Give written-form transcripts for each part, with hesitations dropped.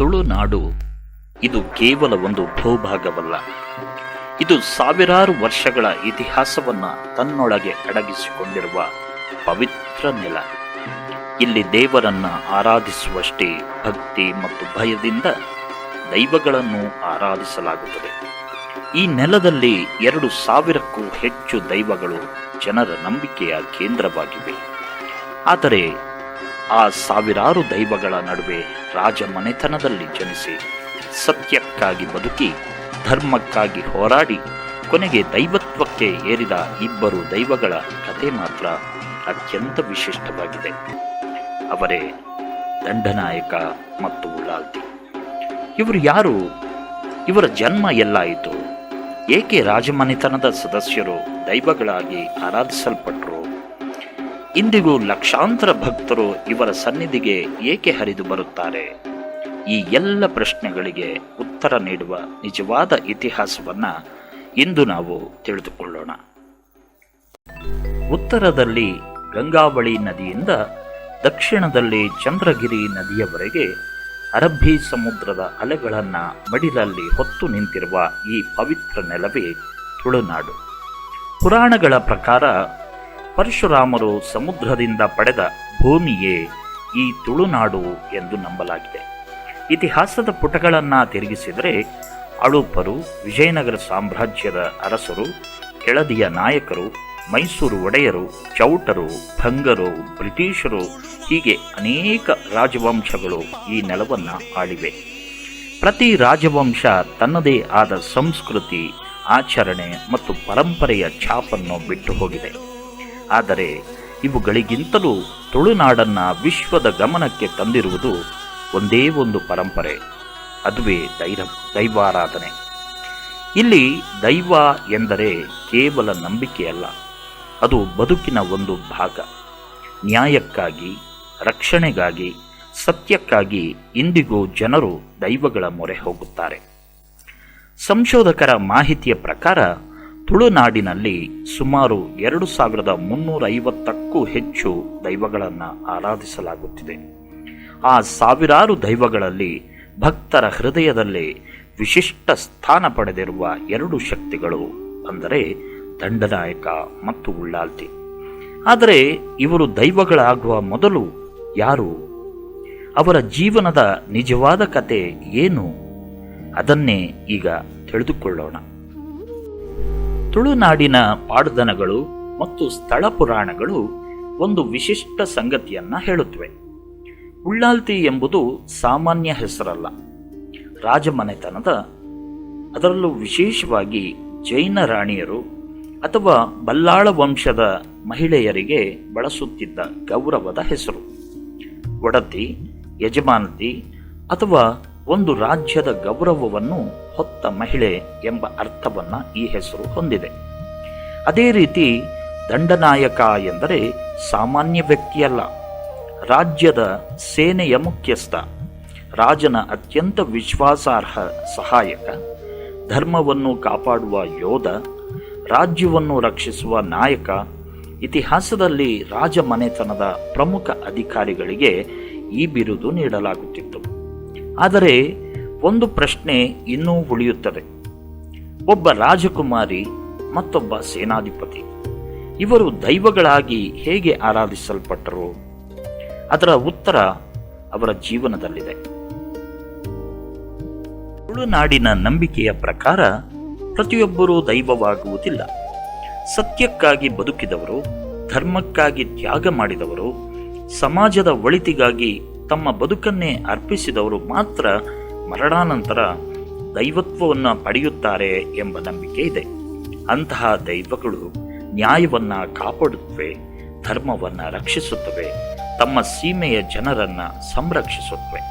ತುಳುನಾಡು ಇದು ಕೇವಲ ಒಂದು ಭೂಭಾಗವಲ್ಲ. ಇದು ಸಾವಿರಾರು ವರ್ಷಗಳ ಇತಿಹಾಸವನ್ನ ತನ್ನೊಳಗೆ ಅಡಗಿಸಿಕೊಂಡಿರುವ ಪವಿತ್ರ ನೆಲ. ಇಲ್ಲಿ ದೇವರನ್ನ ಆರಾಧಿಸುವಷ್ಟೇ ಭಕ್ತಿ ಮತ್ತು ಭಯದಿಂದ ದೈವಗಳನ್ನು ಆರಾಧಿಸಲಾಗುತ್ತದೆ. ಈ ನೆಲದಲ್ಲಿ 2,000ಕ್ಕೂ ಹೆಚ್ಚು ದೈವಗಳು ಜನರ ನಂಬಿಕೆಯ ಕೇಂದ್ರವಾಗಿವೆ. ಆದರೆ ಆ ಸಾವಿರಾರು ದೈವಗಳ ನಡುವೆ ರಾಜಮನೆತನದಲ್ಲಿ ಜನಿಸಿ ಸತ್ಯಕ್ಕಾಗಿ ಬದುಕಿ ಧರ್ಮಕ್ಕಾಗಿ ಹೋರಾಡಿ ಕೊನೆಗೆ ದೈವತ್ವಕ್ಕೆ ಏರಿದ ಇಬ್ಬರು ದೈವಗಳ ಕಥೆ ಮಾತ್ರ ಅತ್ಯಂತ ವಿಶಿಷ್ಟವಾಗಿದೆ. ಅವರೇ ದಂಡನಾಯಕ ಮತ್ತು ಉಳ್ಳಾಲ್ತಿ. ಇವರು ಯಾರು? ಇವರ ಜನ್ಮ ಎಲ್ಲಾಯಿತು? ಏಕೆ ರಾಜಮನೆತನದ ಸದಸ್ಯರು ದೈವಗಳಾಗಿ ಆರಾಧಿಸಲ್ಪಟ್ಟರು? ಇಂದಿಗೂ ಲಕ್ಷಾಂತರ ಭಕ್ತರು ಇವರ ಸನ್ನಿಧಿಗೆ ಏಕೆ ಹರಿದು ಬರುತ್ತಾರೆ? ಈ ಎಲ್ಲ ಪ್ರಶ್ನೆಗಳಿಗೆ ಉತ್ತರ ನೀಡುವ ನಿಜವಾದ ಇತಿಹಾಸವನ್ನ ಇಂದು ನಾವು ತಿಳಿದುಕೊಳ್ಳೋಣ. ಉತ್ತರದಲ್ಲಿ ಗಂಗಾವಳಿ ನದಿಯಿಂದ ದಕ್ಷಿಣದಲ್ಲಿ ಚಂದ್ರಗಿರಿ ನದಿಯವರೆಗೆ ಅರಬ್ಬಿ ಸಮುದ್ರದ ಅಲೆಗಳನ್ನ ಮಡಿಲಲ್ಲಿ ಹೊತ್ತು ನಿಂತಿರುವ ಈ ಪವಿತ್ರ ನೆಲವೇ ತುಳುನಾಡು. ಪುರಾಣಗಳ ಪ್ರಕಾರ ಪರಶುರಾಮರು ಸಮುದ್ರದಿಂದ ಪಡೆದ ಭೂಮಿಯೇ ಈ ತುಳುನಾಡು ಎಂದು ನಂಬಲಾಗಿದೆ. ಇತಿಹಾಸದ ಪುಟಗಳನ್ನ ತಿರುಗಿಸಿದರೆ ಅಳುಪರು, ವಿಜಯನಗರ ಸಾಮ್ರಾಜ್ಯದ ಅರಸರು, ಕೆಳದಿಯ ನಾಯಕರು, ಮೈಸೂರು ಒಡೆಯರು, ಚೌಟರು, ಭಂಗರು, ಬ್ರಿಟಿಷರು ಹೀಗೆ ಅನೇಕ ರಾಜವಂಶಗಳು ಈ ನೆಲವನ್ನು ಆಳಿವೆ. ಪ್ರತಿ ರಾಜವಂಶ ತನ್ನದೇ ಆದ ಸಂಸ್ಕೃತಿ, ಆಚರಣೆ ಮತ್ತು ಪರಂಪರೆಯ ಛಾಪನ್ನು ಬಿಟ್ಟು ಹೋಗಿದೆ. ಆದರೆ ಇವುಗಳಿಗಿಂತಲೂ ತುಳುನಾಡನ್ನ ವಿಶ್ವದ ಗಮನಕ್ಕೆ ತಂದಿರುವುದು ಒಂದೇ ಒಂದು ಪರಂಪರೆ, ಅದುವೇ ದೈವಾರಾಧನೆ. ಇಲ್ಲಿ ದೈವ ಎಂದರೆ ಕೇವಲ ನಂಬಿಕೆಯಲ್ಲ, ಅದು ಬದುಕಿನ ಒಂದು ಭಾಗ. ನ್ಯಾಯಕ್ಕಾಗಿ, ರಕ್ಷಣೆಗಾಗಿ, ಸತ್ಯಕ್ಕಾಗಿ ಇಂದಿಗೂ ಜನರು ದೈವಗಳ ಮೊರೆ ಹೋಗುತ್ತಾರೆ. ಸಂಶೋಧಕರ ಮಾಹಿತಿಯ ಪ್ರಕಾರ ತುಳುನಾಡಿನಲ್ಲಿ ಸುಮಾರು 2,350ಕ್ಕೂ ಹೆಚ್ಚು ದೈವಗಳನ್ನು ಆರಾಧಿಸಲಾಗುತ್ತಿದೆ. ಆ ಸಾವಿರಾರು ದೈವಗಳಲ್ಲಿ ಭಕ್ತರ ಹೃದಯದಲ್ಲಿ ವಿಶಿಷ್ಟ ಸ್ಥಾನ ಪಡೆದಿರುವ 2 ಶಕ್ತಿಗಳು ಅಂದರೆ ದಂಡನಾಯಕ ಮತ್ತು ಉಳ್ಳಾಲ್ತಿ. ಆದರೆ ಇವರು ದೈವಗಳಾಗುವ ಮೊದಲು ಯಾರು? ಅವರ ಜೀವನದ ನಿಜವಾದ ಕತೆ ಏನು? ಅದನ್ನೇ ಈಗ ತಿಳಿದುಕೊಳ್ಳೋಣ. ತುಳುನಾಡಿನ ಪಾಡುದನಗಳು ಮತ್ತು ಸ್ಥಳ ಪುರಾಣಗಳು ಒಂದು ವಿಶಿಷ್ಟ ಸಂಗತಿಯನ್ನ ಹೇಳುತ್ತವೆ. ಉಳ್ಳಾಲ್ತಿ ಎಂಬುದು ಸಾಮಾನ್ಯ ಹೆಸರಲ್ಲ. ರಾಜಮನೆತನದ, ಅದರಲ್ಲೂ ವಿಶೇಷವಾಗಿ ಜೈನ ರಾಣಿಯರು ಅಥವಾ ಬಲ್ಲಾಳ ವಂಶದ ಮಹಿಳೆಯರಿಗೆ ಬಳಸುತ್ತಿದ್ದ ಗೌರವದ ಹೆಸರು. ಒಡತಿ, ಯಜಮಾನತಿ ಅಥವಾ ಒಂದು ರಾಜ್ಯದ ಗೌರವವನ್ನು ಹೊತ್ತ ಮಹಿಳೆ ಎಂಬ ಅರ್ಥವನ್ನ ಈ ಹೆಸರು ಹೊಂದಿದೆ. ಅದೇ ರೀತಿ ದಂಡನಾಯಕ ಎಂದರೆ ಸಾಮಾನ್ಯ ವ್ಯಕ್ತಿಯಲ್ಲ, ರಾಜ್ಯದ ಸೇನೆಯ ಮುಖ್ಯಸ್ಥ, ರಾಜನ ಅತ್ಯಂತ ವಿಶ್ವಾಸಾರ್ಹ ಸಹಾಯಕ, ಧರ್ಮವನ್ನು ಕಾಪಾಡುವ ಯೋಧ, ರಾಜ್ಯವನ್ನು ರಕ್ಷಿಸುವ ನಾಯಕ. ಇತಿಹಾಸದಲ್ಲಿ ರಾಜಮನೆತನದ ಪ್ರಮುಖ ಅಧಿಕಾರಿಗಳಿಗೆ ಈ ಬಿರುದು ನೀಡಲಾಗುತ್ತಿತ್ತು. ಆದರೆ ಒಂದು ಪ್ರಶ್ನೆ ಇನ್ನೂ ಉಳಿಯುತ್ತದೆ. ಒಬ್ಬ ರಾಜಕುಮಾರಿ ಮತ್ತೊಬ್ಬ ಸೇನಾಧಿಪತಿ, ಇವರು ದೈವಗಳಾಗಿ ಹೇಗೆ ಆರಾಧಿಸಲ್ಪಟ್ಟರು? ಅದರ ಉತ್ತರ ಅವರ ಜೀವನದಲ್ಲಿದೆ. ತುಳುನಾಡಿನ ನಂಬಿಕೆಯ ಪ್ರಕಾರ ಪ್ರತಿಯೊಬ್ಬರೂ ದೈವವಾಗುವುದಿಲ್ಲ. ಸತ್ಯಕ್ಕಾಗಿ ಬದುಕಿದವರು, ಧರ್ಮಕ್ಕಾಗಿ ತ್ಯಾಗ ಮಾಡಿದವರು, ಸಮಾಜದ ಒಳಿತಿಗಾಗಿ ತಮ್ಮ ಬದುಕನ್ನೇ ಅರ್ಪಿಸಿದವರು ಮಾತ್ರ ಮರಣಾನಂತರ ದೈವತ್ವವನ್ನು ಪಡೆಯುತ್ತಾರೆ ಎಂಬ ನಂಬಿಕೆ ಇದೆ. ಅಂತಹ ದೈವಗಳು ನ್ಯಾಯವನ್ನ ಕಾಪಾಡುತ್ತವೆ, ಧರ್ಮವನ್ನ ರಕ್ಷಿಸುತ್ತವೆ, ತಮ್ಮ ಸೀಮೆಯ ಜನರನ್ನ ಸಂರಕ್ಷಿಸುತ್ತವೆ.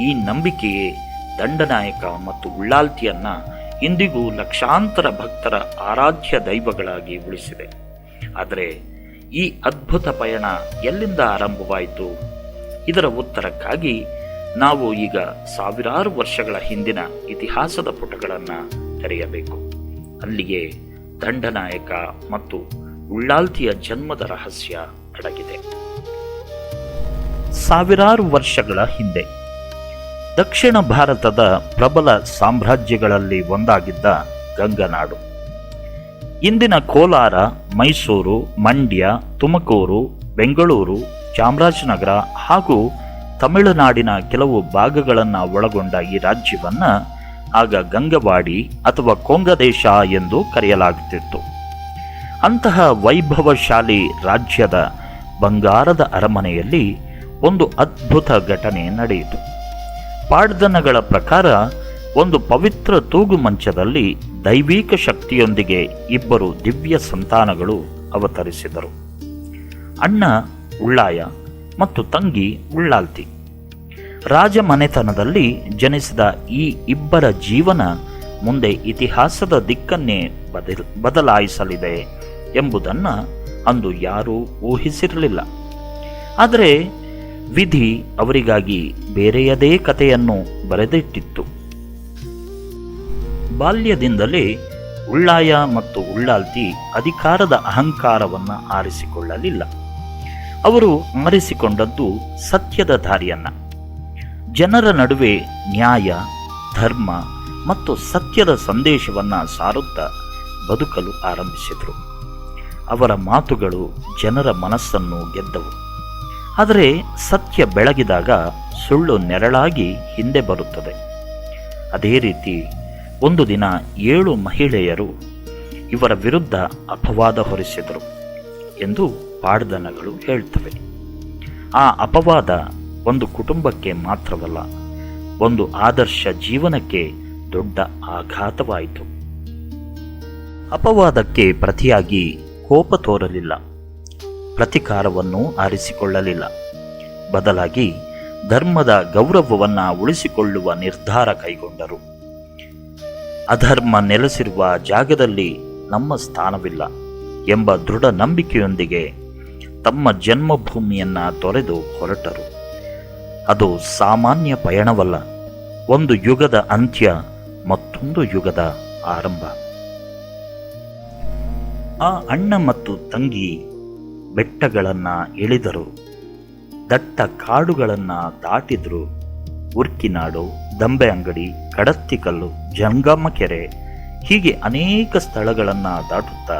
ಈ ನಂಬಿಕೆಯೇ ದಂಡನಾಯಕ ಮತ್ತು ಉಳ್ಳಾಲ್ತಿಯನ್ನ ಇಂದಿಗೂ ಲಕ್ಷಾಂತರ ಭಕ್ತರ ಆರಾಧ್ಯ ದೈವಗಳಾಗಿ ಉಳಿಸಿದೆ. ಆದರೆ ಈ ಅದ್ಭುತ ಪಯಣ ಎಲ್ಲಿಂದ ಆರಂಭವಾಯಿತು? ಇದರ ಉತ್ತರಕ್ಕಾಗಿ ನಾವು ಈಗ ಸಾವಿರಾರು ವರ್ಷಗಳ ಹಿಂದಿನ ಇತಿಹಾಸದ ಪುಟಗಳನ್ನು ತೆರೆಯಬೇಕು. ಅಲ್ಲಿಗೆ ದಂಡನಾಯಕ ಮತ್ತು ಉಳ್ಳಾಲ್ತಿಯ ಜನ್ಮದ ರಹಸ್ಯ ಅಡಗಿದೆ. ಸಾವಿರಾರು ವರ್ಷಗಳ ಹಿಂದೆ ದಕ್ಷಿಣ ಭಾರತದ ಪ್ರಬಲ ಸಾಮ್ರಾಜ್ಯಗಳಲ್ಲಿ ಒಂದಾಗಿದ್ದ ಗಂಗನಾಡು. ಇಂದಿನ ಕೋಲಾರ, ಮೈಸೂರು, ಮಂಡ್ಯ, ತುಮಕೂರು, ಬೆಂಗಳೂರು, ಚಾಮರಾಜನಗರ ಹಾಗೂ ತಮಿಳುನಾಡಿನ ಕೆಲವು ಭಾಗಗಳನ್ನು ಒಳಗೊಂಡ ಈ ರಾಜ್ಯವನ್ನು ಆಗ ಗಂಗವಾಡಿ ಅಥವಾ ಕೊಂಗದೇಶ ಎಂದು ಕರೆಯಲಾಗುತ್ತಿತ್ತು. ಅಂತಹ ವೈಭವಶಾಲಿ ರಾಜ್ಯದ ಬಂಗಾರದ ಅರಮನೆಯಲ್ಲಿ ಒಂದು ಅದ್ಭುತ ಘಟನೆ ನಡೆಯಿತು. ಪಾಡ್ದನಗಳ ಪ್ರಕಾರ ಒಂದು ಪವಿತ್ರ ತೂಗು ಮಂಚದಲ್ಲಿ ದೈವಿಕ ಶಕ್ತಿಯೊಂದಿಗೆ ಇಬ್ಬರು ದಿವ್ಯ ಸಂತಾನಗಳು ಅವತರಿಸಿದರು. ಅಣ್ಣ ಉಳ್ಳಾಯ ಮತ್ತು ತಂಗಿ ಉಳ್ಳಾಲ್ತಿ. ರಾಜಮನೆತನದಲ್ಲಿ ಜನಿಸಿದ ಈ ಇಬ್ಬರ ಜೀವನ ಮುಂದೆ ಇತಿಹಾಸದ ದಿಕ್ಕನ್ನೇ ಬದಲಾಯಿಸಲಿದೆ ಎಂಬುದನ್ನು ಅಂದು ಯಾರೂ ಊಹಿಸಿರಲಿಲ್ಲ. ಆದರೆ ವಿಧಿ ಅವರಿಗಾಗಿ ಬೇರೆಯದೇ ಕಥೆಯನ್ನು ಬರೆದಿಟ್ಟಿತ್ತು. ಬಾಲ್ಯದಿಂದಲೇ ಉಳ್ಳಾಯ ಮತ್ತು ಉಳ್ಳಾಲ್ತಿ ಅಧಿಕಾರದ ಅಹಂಕಾರವನ್ನು ಆರಿಸಿಕೊಳ್ಳಲಿಲ್ಲ. ಅವರು ಆರಿಸಿಕೊಂಡದ್ದು ಸತ್ಯದ ದಾರಿಯನ್ನ. ಜನರ ನಡುವೆ ನ್ಯಾಯ, ಧರ್ಮ ಮತ್ತು ಸತ್ಯದ ಸಂದೇಶವನ್ನು ಸಾರುತ್ತಾ ಬದುಕಲು ಆರಂಭಿಸಿದರು. ಅವರ ಮಾತುಗಳು ಜನರ ಮನಸ್ಸನ್ನು ಗೆದ್ದವು. ಆದರೆ ಸತ್ಯ ಬೆಳಗಿದಾಗ ಸುಳ್ಳು ನೆರಳಾಗಿ ಹಿಂದೆ ಬರುತ್ತದೆ. ಅದೇ ರೀತಿ ಒಂದು ದಿನ 7 ಮಹಿಳೆಯರು ಇವರ ವಿರುದ್ಧ ಅಪವಾದ ಹೊರಿಸಿದರು ಎಂದು ಪಾಡ್ದನಗಳು ಹೇಳ್ತವೆ. ಆ ಅಪವಾದ ಒಂದು ಕುಟುಂಬಕ್ಕೆ ಮಾತ್ರವಲ್ಲ, ಒಂದು ಆದರ್ಶ ಜೀವನಕ್ಕೆ ದೊಡ್ಡ ಆಘಾತವಾಯಿತು. ಅಪವಾದಕ್ಕೆ ಪ್ರತಿಯಾಗಿ ಕೋಪ ತೋರಲಿಲ್ಲ, ಪ್ರತಿಕಾರವನ್ನು ಆರಿಸಿಕೊಳ್ಳಲಿಲ್ಲ. ಬದಲಾಗಿ ಧರ್ಮದ ಗೌರವವನ್ನು ಉಳಿಸಿಕೊಳ್ಳುವ ನಿರ್ಧಾರ ಕೈಗೊಂಡರು. ಅಧರ್ಮ ನೆಲೆಸಿರುವ ಜಾಗದಲ್ಲಿ ನಮ್ಮ ಸ್ಥಾನವಿಲ್ಲ ಎಂಬ ದೃಢ ನಂಬಿಕೆಯೊಂದಿಗೆ ತಮ್ಮ ಜನ್ಮಭೂಮಿಯನ್ನು ತೊರೆದು ಹೊರಟರು. ಅದು ಸಾಮಾನ್ಯ ಪಯಣವಲ್ಲ, ಒಂದು ಯುಗದ ಅಂತ್ಯ, ಮತ್ತೊಂದು ಯುಗದ ಆರಂಭ. ಆ ಅಣ್ಣ ಮತ್ತು ತಂಗಿ ಬೆಟ್ಟಗಳನ್ನು ಇಳಿದರು, ದಟ್ಟ ಕಾಡುಗಳನ್ನು ದಾಟಿದ್ರು. ಉರ್ಕಿನಾಡು, ದಂಬೆ ಅಂಗಡಿ, ಕಡತ್ತಿಕಲ್ಲು, ಜಂಗಮ ಕೆರೆ ಹೀಗೆ ಅನೇಕ ಸ್ಥಳಗಳನ್ನು ದಾಟುತ್ತಾ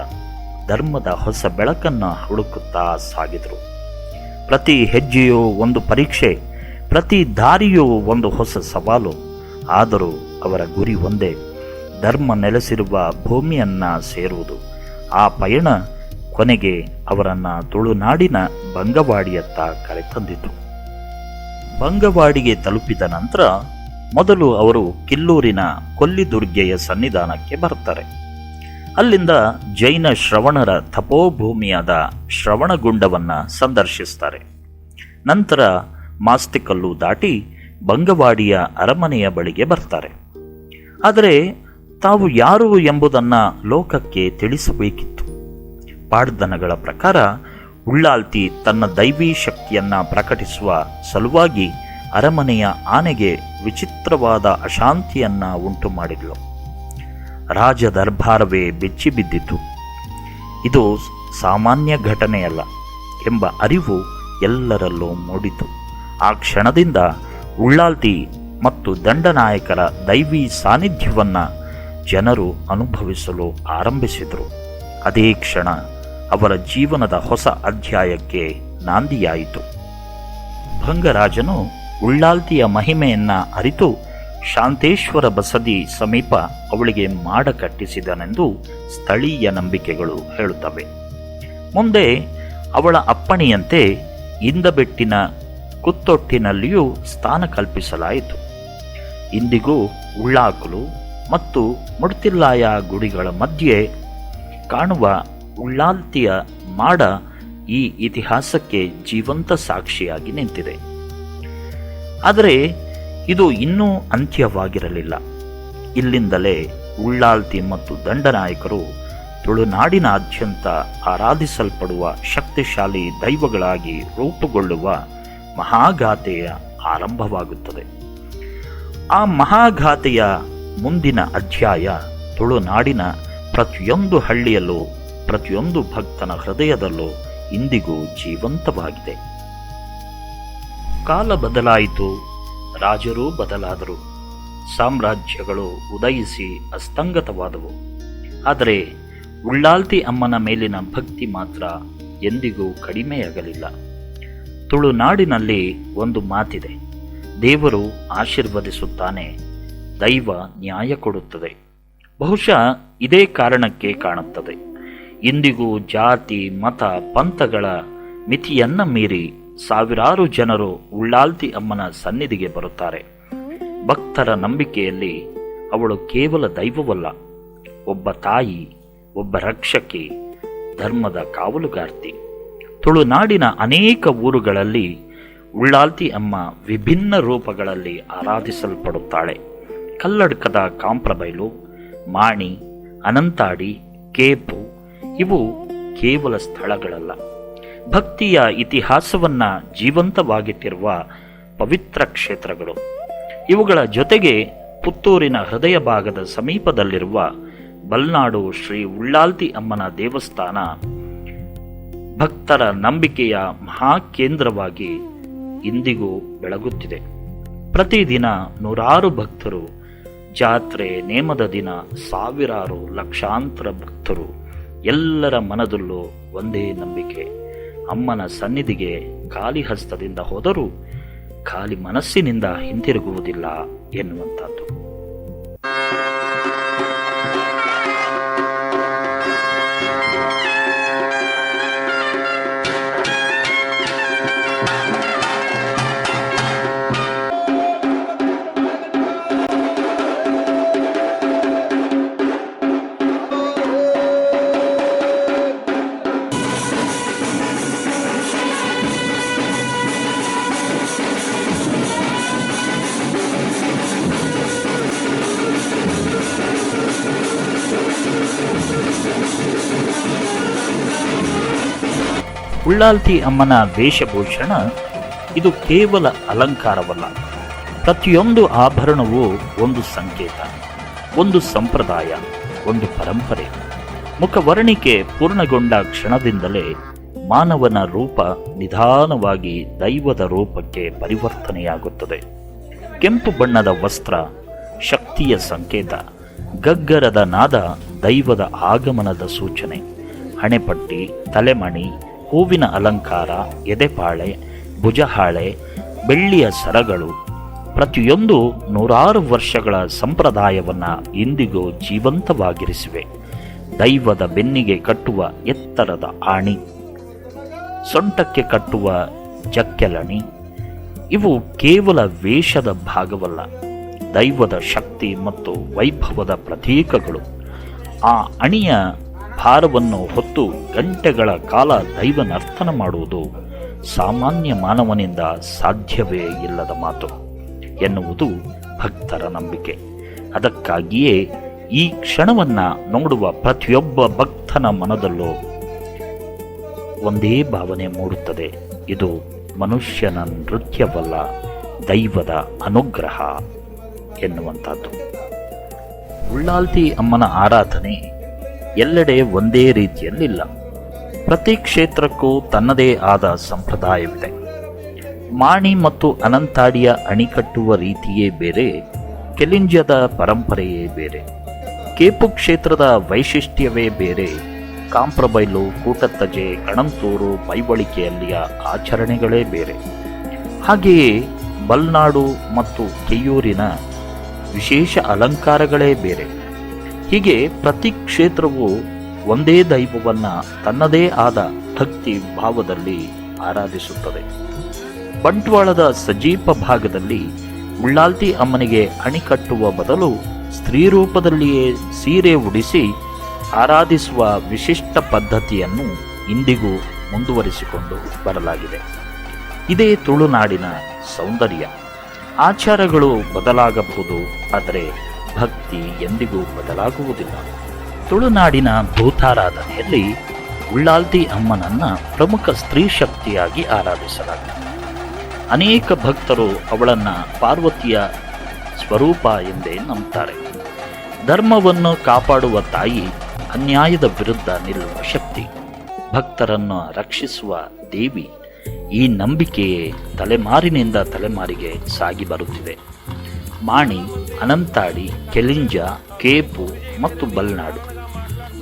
ಧರ್ಮದ ಹೊಸ ಬೆಳಕನ್ನು ಹುಡುಕುತ್ತಾ ಸಾಗಿದರು. ಪ್ರತಿ ಹೆಜ್ಜೆಯೂ ಒಂದು ಪರೀಕ್ಷೆ, ಪ್ರತಿ ದಾರಿಯೂ ಒಂದು ಹೊಸ ಸವಾಲು. ಆದರೂ ಅವರ ಗುರಿ ಒಂದೇ, ಧರ್ಮ ನೆಲೆಸಿರುವ ಭೂಮಿಯನ್ನು ಸೇರುವುದು. ಆ ಪಯಣ ಕೊನೆಗೆ ಅವರನ್ನು ತುಳುನಾಡಿನ ಬಂಗವಾಡಿಯತ್ತ ಕರೆತಂದಿತು. ಬಂಗವಾಡಿಗೆ ತಲುಪಿದ ನಂತರ ಮೊದಲು ಅವರು ಕಿಲ್ಲೂರಿನ ಕೊಲ್ಲಿದುರ್ಗೆಯ ಸನ್ನಿಧಾನಕ್ಕೆ ಬರ್ತಾರೆ. ಅಲ್ಲಿಂದ ಜೈನ ಶ್ರವಣರ ತಪೋಭೂಮಿಯಾದ ಶ್ರವಣಗುಂಡವನ್ನು ಸಂದರ್ಶಿಸ್ತಾರೆ. ನಂತರ ಮಾಸ್ತಿಕಲ್ಲು ದಾಟಿ ಬಂಗವಾಡಿಯ ಅರಮನೆಯ ಬಳಿಗೆ ಬರ್ತಾರೆ. ಆದರೆ ತಾವು ಯಾರು ಎಂಬುದನ್ನು ಲೋಕಕ್ಕೆ ತಿಳಿಸಬೇಕಿತ್ತು. ಪಾಡ್ದನಗಳ ಪ್ರಕಾರ ಉಳ್ಳಾಲ್ತಿ ತನ್ನ ದೈವಿ ಶಕ್ತಿಯನ್ನು ಪ್ರಕಟಿಸುವ ಸಲುವಾಗಿ ಅರಮನೆಯ ಆನೆಗೆ ವಿಚಿತ್ರವಾದ ಅಶಾಂತಿಯನ್ನು ಉಂಟು ಮಾಡಿದ್ಲು. ರಾಜ ದರ್ಬಾರವೇ ಬೆಚ್ಚಿ ಬಿದ್ದಿತು. ಇದು ಸಾಮಾನ್ಯ ಘಟನೆಯಲ್ಲ ಎಂಬ ಅರಿವು ಎಲ್ಲರಲ್ಲೂ ಮೂಡಿತು. ಆ ಕ್ಷಣದಿಂದ ಉಳ್ಳಾಲ್ತಿ ಮತ್ತು ದಂಡನಾಯಕರ ದೈವಿ ಸಾನ್ನಿಧ್ಯವನ್ನು ಜನರು ಅನುಭವಿಸಲು ಆರಂಭಿಸಿದರು. ಅದೇ ಕ್ಷಣ ಅವರ ಜೀವನದ ಹೊಸ ಅಧ್ಯಾಯಕ್ಕೆ ನಾಂದಿಯಾಯಿತು. ಭಂಗರಾಜನು ಉಳ್ಳಾಲ್ತಿಯ ಮಹಿಮೆಯನ್ನು ಅರಿತು ಶಾಂತೇಶ್ವರ ಬಸದಿ ಸಮೀಪ ಅವಳಿಗೆ ಮಾಡ ಕಟ್ಟಿಸಿದನೆಂದು ಸ್ಥಳೀಯ ನಂಬಿಕೆಗಳು ಹೇಳುತ್ತವೆ. ಮುಂದೆ ಅವಳ ಅಪ್ಪಣೆಯಂತೆ ಇಂದಬೆಟ್ಟಿನ ಕುತ್ತೊಟ್ಟಿನಲ್ಲಿಯೂ ಸ್ಥಾನ ಕಲ್ಪಿಸಲಾಯಿತು. ಇಂದಿಗೂ ಉಳ್ಳಾಕಲು ಮತ್ತು ಮುಡ್ತಿಲ್ಲಾಯ ಗುಡಿಗಳ ಮಧ್ಯೆ ಕಾಣುವ ಉಳ್ಳಾಲ್ತಿಯ ಮಾಡ ಈ ಇತಿಹಾಸಕ್ಕೆ ಜೀವಂತ ಸಾಕ್ಷಿಯಾಗಿ ನಿಂತಿದೆ. ಆದರೆ ಇದು ಇನ್ನೂ ಅಂತ್ಯವಾಗಿರಲಿಲ್ಲ. ಇಲ್ಲಿಂದಲೇ ಉಳ್ಳಾಲ್ತಿ ಮತ್ತು ದಂಡನಾಯಕರು ತುಳುನಾಡಿನಾದ್ಯಂತ ಆರಾಧಿಸಲ್ಪಡುವ ಶಕ್ತಿಶಾಲಿ ದೈವಗಳಾಗಿ ರೂಪುಗೊಳ್ಳುವ ಮಹಾಗಾಥೆಯ ಆರಂಭವಾಗುತ್ತದೆ. ಆ ಮಹಾಗಾಥೆಯ ಮುಂದಿನ ಅಧ್ಯಾಯ ತುಳುನಾಡಿನ ಪ್ರತಿಯೊಂದು ಹಳ್ಳಿಯಲ್ಲೂ, ಪ್ರತಿಯೊಂದು ಭಕ್ತನ ಹೃದಯದಲ್ಲೂ ಇಂದಿಗೂ ಜೀವಂತವಾಗಿದೆ. ಕಾಲ ಬದಲಾಯಿತು, ರಾಜರೂ ಬದಲಾದರು, ಸಾಮ್ರಾಜ್ಯಗಳು ಉದಯಿಸಿ ಅಸ್ತಂಗತವಾದವು. ಆದರೆ ಉಳ್ಳಾಲ್ತಿ ಅಮ್ಮನ ಮೇಲಿನ ಭಕ್ತಿ ಮಾತ್ರ ಎಂದಿಗೂ ಕಡಿಮೆಯಾಗಲಿಲ್ಲ. ತುಳುನಾಡಿನಲ್ಲಿ ಒಂದು ಮಾತಿದೆ, ದೇವರು ಆಶೀರ್ವದಿಸುತ್ತಾನೆ, ದೈವ ನ್ಯಾಯ ಕೊಡುತ್ತದೆ. ಬಹುಶಃ ಇದೇ ಕಾರಣಕ್ಕೆ ಕಾಣುತ್ತದೆ ಇಂದಿಗೂ ಜಾತಿ ಮತ ಪಂಥಗಳ ಮಿತಿಯನ್ನ ಮೀರಿ ಸಾವಿರಾರು ಜನರು ಉಳ್ಳಾಲ್ತಿ ಅಮ್ಮನ ಸನ್ನಿಧಿಗೆ ಬರುತ್ತಾರೆ. ಭಕ್ತರ ನಂಬಿಕೆಯಲ್ಲಿ ಅವಳು ಕೇವಲ ದೈವವಲ್ಲ, ಒಬ್ಬ ತಾಯಿ, ಒಬ್ಬ ರಕ್ಷಕಿ, ಧರ್ಮದ ಕಾವಲುಗಾರ್ತಿ. ತುಳುನಾಡಿನ ಅನೇಕ ಊರುಗಳಲ್ಲಿ ಉಳ್ಳಾಲ್ತಿ ಅಮ್ಮ ವಿಭಿನ್ನ ರೂಪಗಳಲ್ಲಿ ಆರಾಧಿಸಲ್ಪಡುತ್ತಾಳೆ. ಕಲ್ಲಡ್ಕದ ಕಾಂಪ್ರಬೈಲು, ಮಾಣಿ, ಅನಂತಾಡಿ, ಕೇಪು ಇವು ಕೇವಲ ಸ್ಥಳಗಳಲ್ಲ, ಭಕ್ತಿಯ ಇತಿಹಾಸವನ್ನ ಜೀವಂತವಾಗಿಟ್ಟಿರುವ ಪವಿತ್ರ ಕ್ಷೇತ್ರಗಳು. ಇವುಗಳ ಜೊತೆಗೆ ಪುತ್ತೂರಿನ ಹೃದಯ ಭಾಗದ ಸಮೀಪದಲ್ಲಿರುವ ಬಲ್ನಾಡು ಶ್ರೀ ಉಳ್ಳಾಲ್ತಿ ಅಮ್ಮನ ದೇವಸ್ಥಾನ ಭಕ್ತರ ನಂಬಿಕೆಯ ಮಹಾಕೇಂದ್ರವಾಗಿ ಇಂದಿಗೂ ಬೆಳಗುತ್ತಿದೆ. ಪ್ರತಿದಿನ ನೂರಾರು ಭಕ್ತರು, ಜಾತ್ರೆ ನೇಮದ ದಿನ ಸಾವಿರಾರು ಲಕ್ಷಾಂತರ ಭಕ್ತರು, ಎಲ್ಲರ ಮನದಲ್ಲೂ ಒಂದೇ ನಂಬಿಕೆ, ಅಮ್ಮನ ಸನ್ನಿಧಿಗೆ ಖಾಲಿ ಹಸ್ತದಿಂದ ಹೋದರೂ ಖಾಲಿ ಮನಸ್ಸಿನಿಂದ ಹಿಂತಿರುಗುವುದಿಲ್ಲ ಎನ್ನುವಂಥದ್ದು. ಉಳ್ಳಾಲ್ತಿ ಅಮ್ಮನ ವೇಷಭೂಷಣ ಇದು ಕೇವಲ ಅಲಂಕಾರವಲ್ಲ. ಪ್ರತಿಯೊಂದು ಆಭರಣವೂ ಒಂದು ಸಂಕೇತ, ಒಂದು ಸಂಪ್ರದಾಯ, ಒಂದು ಪರಂಪರೆ. ಮುಖವರ್ಣಿಕೆ ಪೂರ್ಣಗೊಂಡ ಕ್ಷಣದಿಂದಲೇ ಮಾನವನ ರೂಪ ನಿಧಾನವಾಗಿ ದೈವದ ರೂಪಕ್ಕೆ ಪರಿವರ್ತನೆಯಾಗುತ್ತದೆ. ಕೆಂಪು ಬಣ್ಣದ ವಸ್ತ್ರ ಶಕ್ತಿಯ ಸಂಕೇತ, ಗಗ್ಗರದ ನಾದ ದೈವದ ಆಗಮನದ ಸೂಚನೆ. ಹಣೆಪಟ್ಟಿ, ತಲೆಮಣಿ, ಹೂವಿನ ಅಲಂಕಾರ, ಎದೆಪಾಳೆ, ಭುಜಹಾಳೆ, ಬೆಳ್ಳಿಯ ಸರಗಳು ಪ್ರತಿಯೊಂದು ನೂರಾರು ವರ್ಷಗಳ ಸಂಪ್ರದಾಯವನ್ನ ಇಂದಿಗೂ ಜೀವಂತವಾಗಿರಿಸಿವೆ. ದೈವದ ಬೆನ್ನಿಗೆ ಕಟ್ಟುವ ಎತ್ತರದ ಆಣಿ, ಸೊಂಟಕ್ಕೆ ಕಟ್ಟುವ ಜಕ್ಕೆಲಣಿ ಇವು ಕೇವಲ ವೇಷದ ಭಾಗವಲ್ಲ, ದೈವದ ಶಕ್ತಿ ಮತ್ತು ವೈಭವದ ಪ್ರತೀಕಗಳು. ಆ ಅಣಿಯ ಭಾರವನ್ನು ಹೊತ್ತು ಗಂಟೆಗಳ ಕಾಲ ದೈವ ನರ್ತನ ಮಾಡುವುದು ಸಾಮಾನ್ಯ ಮಾನವನಿಂದ ಸಾಧ್ಯವೇ ಇಲ್ಲದ ಮಾತು ಎನ್ನುವುದು ಭಕ್ತರ ನಂಬಿಕೆ. ಅದಕ್ಕಾಗಿಯೇ ಈ ಕ್ಷಣವನ್ನ ನೋಡುವ ಪ್ರತಿಯೊಬ್ಬ ಭಕ್ತನ ಮನದಲ್ಲೂ ಒಂದೇ ಭಾವನೆ ಮೂಡುತ್ತದೆ, ಇದು ಮನುಷ್ಯನ ನೃತ್ಯವಲ್ಲ, ದೈವದ ಅನುಗ್ರಹ ಎನ್ನುವಂಥದ್ದು. ಉಳ್ಳಾಲ್ತಿ ಅಮ್ಮನ ಆರಾಧನೆ ಎಲ್ಲೆಡೆ ಒಂದೇ ರೀತಿಯಲ್ಲಿಲ್ಲ. ಪ್ರತಿ ಕ್ಷೇತ್ರಕ್ಕೂ ತನ್ನದೇ ಆದ ಸಂಪ್ರದಾಯವಿದೆ. ಮಾಣಿ ಮತ್ತು ಅನಂತಾಡಿಯ ಅಣಿಕಟ್ಟುವ ರೀತಿಯೇ ಬೇರೆ, ಕೆಲಿಂಜದ ಪರಂಪರೆಯೇ ಬೇರೆ, ಕೇಪು ಕ್ಷೇತ್ರದ ವೈಶಿಷ್ಟ್ಯವೇ ಬೇರೆ, ಕಾಂಪ್ರಬೈಲು, ಕೂಟತ್ತಜೆ, ಕಣಂತೂರು, ಪೈವಳಿಕೆಯಲ್ಲಿಯ ಆಚರಣೆಗಳೇ ಬೇರೆ. ಹಾಗೆಯೇ ಬಲ್ನಾಡು ಮತ್ತು ಕೆಯ್ಯೂರಿನ ವಿಶೇಷ ಅಲಂಕಾರಗಳೇ ಬೇರೆ. ಹೀಗೆ ಪ್ರತಿ ಕ್ಷೇತ್ರವು ಒಂದೇ ದೈವವನ್ನ ತನ್ನದೇ ಆದ ಭಕ್ತಿ ಭಾವದಲ್ಲಿ ಆರಾಧಿಸುತ್ತದೆ. ಬಂಟ್ವಾಳದ ಸಜೀಪ ಭಾಗದಲ್ಲಿ ಉಳ್ಳಾಲ್ತಿ ಅಮ್ಮನಿಗೆ ಅಣಿಕಟ್ಟುವ ಬದಲು ಸ್ತ್ರೀ ರೂಪದಲ್ಲಿಯೇ ಸೀರೆ ಉಡಿಸಿ ಆರಾಧಿಸುವ ವಿಶಿಷ್ಟ ಪದ್ಧತಿಯನ್ನು ಇಂದಿಗೂ ಮುಂದುವರಿಸಿಕೊಂಡು ಬರಲಾಗಿದೆ. ಇದೇ ತುಳುನಾಡಿನ ಸೌಂದರ್ಯ. ಆಚಾರಗಳು ಬದಲಾಗಬಹುದು, ಆದರೆ ಭಕ್ತಿ ಎಂದಿಗೂ ಬದಲಾಗುವುದಿಲ್ಲ. ತುಳುನಾಡಿನ ಭೂತಾರಾಧನೆಯಲ್ಲಿ ಉಳ್ಳಾಲ್ತಿ ಅಮ್ಮನನ್ನ ಪ್ರಮುಖ ಸ್ತ್ರೀ ಶಕ್ತಿಯಾಗಿ ಆರಾಧಿಸಲಾಗಿದೆ. ಅನೇಕ ಭಕ್ತರು ಅವಳನ್ನ ಪಾರ್ವತಿಯ ಸ್ವರೂಪ ಎಂದೇ ನಂಬುತ್ತಾರೆ. ಧರ್ಮವನ್ನು ಕಾಪಾಡುವ ತಾಯಿ, ಅನ್ಯಾಯದ ವಿರುದ್ಧ ನಿಲ್ಲುವ ಶಕ್ತಿ, ಭಕ್ತರನ್ನು ರಕ್ಷಿಸುವ ದೇವಿ, ಈ ನಂಬಿಕೆಯೇ ತಲೆಮಾರಿನಿಂದ ತಲೆಮಾರಿಗೆ ಸಾಗಿ ಬರುತ್ತಿದೆ. ಮಾಣಿ, ಅನಂತಾಡಿ, ಕೆಲಿಂಜ, ಕೇಪು ಮತ್ತು ಬಲ್ನಾಡು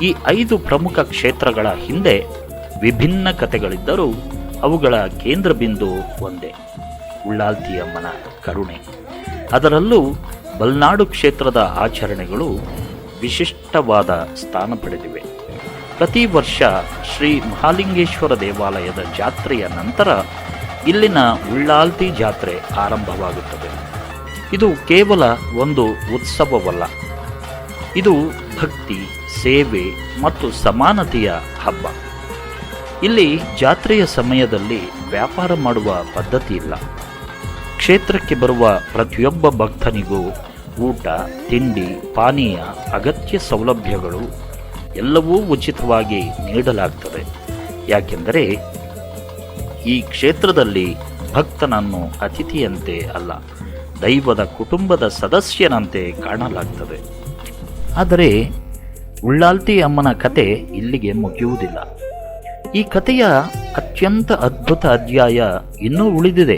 ಈ 5 ಪ್ರಮುಖ ಕ್ಷೇತ್ರಗಳ ಹಿಂದೆ ವಿಭಿನ್ನ ಕಥೆಗಳಿದ್ದರೂ ಅವುಗಳ ಕೇಂದ್ರ ಬಿಂದು ಒಂದೇ: ಉಳ್ಳಾಲ್ತಿ ಅಮ್ಮನ ಕರುಣೆ. ಅದರಲ್ಲೂ ಬಲ್ನಾಡು ಕ್ಷೇತ್ರದ ಆಚರಣೆಗಳು ವಿಶಿಷ್ಟವಾದ ಸ್ಥಾನ ಪಡೆದಿವೆ. ಪ್ರತಿ ವರ್ಷ ಶ್ರೀ ಮಹಾಲಿಂಗೇಶ್ವರ ದೇವಾಲಯದ ಜಾತ್ರೆಯ ನಂತರ ಇಲ್ಲಿನ ಉಳ್ಳಾಲ್ತಿ ಜಾತ್ರೆ ಆರಂಭವಾಗುತ್ತದೆ. ಇದು ಕೇವಲ ಒಂದು ಉತ್ಸವವಲ್ಲ, ಇದು ಭಕ್ತಿ, ಸೇವೆ ಮತ್ತು ಸಮಾನತೆಯ ಹಬ್ಬ. ಇಲ್ಲಿ ಜಾತ್ರೆಯ ಸಮಯದಲ್ಲಿ ವ್ಯಾಪಾರ ಮಾಡುವ ಪದ್ಧತಿ ಇಲ್ಲ. ಕ್ಷೇತ್ರಕ್ಕೆ ಬರುವ ಪ್ರತಿಯೊಬ್ಬ ಭಕ್ತನಿಗೂ ಊಟ, ತಿಂಡಿ, ಪಾನೀಯ, ಅಗತ್ಯ ಸೌಲಭ್ಯಗಳು ಎಲ್ಲವೂ ಉಚಿತವಾಗಿ ನೀಡಲಾಗ್ತದೆ. ಯಾಕೆಂದರೆ ಈ ಕ್ಷೇತ್ರದಲ್ಲಿ ಭಕ್ತನನ್ನು ಅತಿಥಿಯಂತೆ ಅಲ್ಲ, ದೈವದ ಕುಟುಂಬದ ಸದಸ್ಯನಂತೆ ಕಾಣಲಾಗ್ತದೆ. ಆದರೆ ಉಳ್ಳಾಲ್ತಿ ಅಮ್ಮನ ಕತೆ ಇಲ್ಲಿಗೆ ಮುಗಿಯುವುದಿಲ್ಲ. ಈ ಕಥೆಯ ಅತ್ಯಂತ ಅದ್ಭುತ ಅಧ್ಯಾಯ ಇನ್ನೂ ಉಳಿದಿದೆ.